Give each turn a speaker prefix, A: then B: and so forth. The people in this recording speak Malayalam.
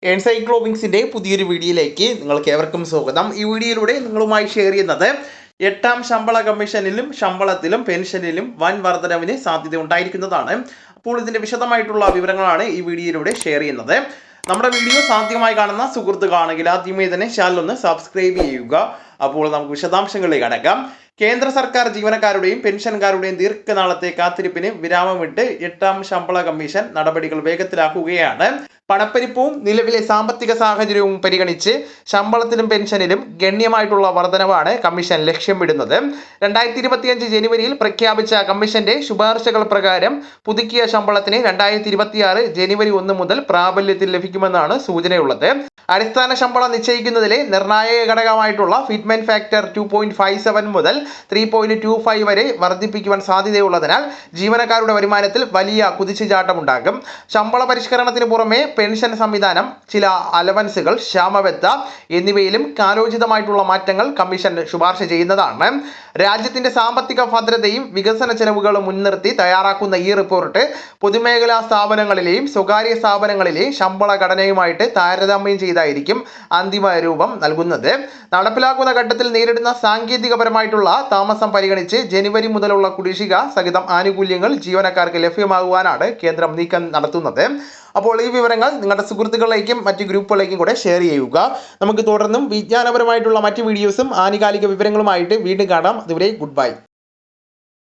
A: എൻസൈക്ലോവിങ്സിൻ്റെ പുതിയൊരു വീഡിയോയിലേക്ക് നിങ്ങൾക്ക് ഏവർക്കും സ്വാഗതം. ഈ വീഡിയോയിലൂടെ നിങ്ങളുമായി ഷെയർ ചെയ്യുന്നത് 8ാം ശമ്പള കമ്മീഷനിലും ശമ്പളത്തിലും പെൻഷനിലും വൻ വർധനവിന് സാധ്യത ഉണ്ടായിരിക്കുന്നതാണ്. അപ്പോൾ ഇതിൻ്റെ വിശദമായിട്ടുള്ള വിവരങ്ങളാണ് ഈ വീഡിയോയിലൂടെ ഷെയർ ചെയ്യുന്നത്. നമ്മുടെ വീഡിയോ സാധ്യമായി കാണുന്ന സുഹൃത്തുക്കളാണെങ്കിൽ ആദ്യമേ തന്നെ ചാനൽ ഒന്ന് സബ്സ്ക്രൈബ് ചെയ്യുക. അപ്പോൾ നമുക്ക് വിശദാംശങ്ങളിലേക്ക് കടക്കാം. കേന്ദ്ര സർക്കാർ ജീവനക്കാരുടെയും പെൻഷൻകാരുടെയും ദീർഘനാളത്തെ കാത്തിരിപ്പിന് വിരാമമിട്ട് 8ാം ശമ്പള കമ്മീഷൻ നടപടികൾ വേഗത്തിലാക്കുകയാണ്. പണപ്പെരുപ്പവും നിലവിലെ സാമ്പത്തിക സാഹചര്യവും പരിഗണിച്ച് ശമ്പളത്തിലും പെൻഷനിലും ഗണ്യമായിട്ടുള്ള വർധനവാണ് കമ്മീഷൻ ലക്ഷ്യമിടുന്നത്. 2025 ജനുവരിയിൽ പ്രഖ്യാപിച്ച കമ്മീഷന്റെ ശുപാർശകൾ പ്രകാരം പുതുക്കിയ ശമ്പളത്തിന് 2026 ജനുവരി 1 മുതൽ പ്രാബല്യത്തിൽ ലഭിക്കുമെന്നാണ് സൂചനയുള്ളത്. അടിസ്ഥാന ശമ്പളം നിശ്ചയിക്കുന്നതിലെ നിർണായക ഘടകമായിട്ടുള്ള ഫിറ്റ്മെന്റ് ഫാക്ടർ 2.57 മുതൽ 3.25 വരെ വർദ്ധിപ്പിക്കുവാൻ സാധ്യതയുള്ളതിനാൽ ജീവനക്കാരുടെ വരുമാനത്തിൽ വലിയ കുതിച്ചുചാട്ടമുണ്ടാകും. ശമ്പള പരിഷ്കരണത്തിന് പുറമെ പെൻഷൻ സംവിധാനം, ചില അലവൻസുകൾ, ക്ഷാമബത്ത എന്നിവയിലും കാലോചിതമായിട്ടുള്ള മാറ്റങ്ങൾ കമ്മീഷൻ ശുപാർശ ചെയ്യുന്നതാണ്. രാജ്യത്തിന്റെ സാമ്പത്തിക ഭദ്രതയും വികസന ചെലവുകളും മുൻനിർത്തി തയ്യാറാക്കുന്ന ഈ റിപ്പോർട്ട് പൊതുമേഖലാ സ്ഥാപനങ്ങളിലെയും സ്വകാര്യ സ്ഥാപനങ്ങളിലെയും ശമ്പള ഘടനയുമായിട്ട് താരതമ്യം ചെയ്തായിരിക്കും അന്തിമ രൂപം നൽകുന്നത്. നടപ്പിലാക്കുന്ന ഘട്ടത്തിൽ നേരിടുന്ന സാങ്കേതികപരമായിട്ടുള്ള താമസം പരിഗണിച്ച് ജനുവരി മുതലുള്ള കുടിശ്ശിക സഹിതം ആനുകൂല്യങ്ങൾ ജീവനക്കാർക്ക് ലഭ്യമാകുവാനാണ് കേന്ദ്രം നീക്കം നടത്തുന്നത്. അപ്പോൾ ഈ വിവരങ്ങൾ നിങ്ങളുടെ സുഹൃത്തുക്കളിലേക്കും മറ്റ് ഗ്രൂപ്പുകളിലേക്കും കൂടെ ഷെയർ ചെയ്യുക. നമുക്ക് തുടർന്നും വിജ്ഞാനപരമായിട്ടുള്ള മറ്റ് വീഡിയോസും ആനുകാലിക വിവരങ്ങളുമായിട്ട് വീണ്ടും കാണാം. അതുവരെ ഗുഡ് ബൈ.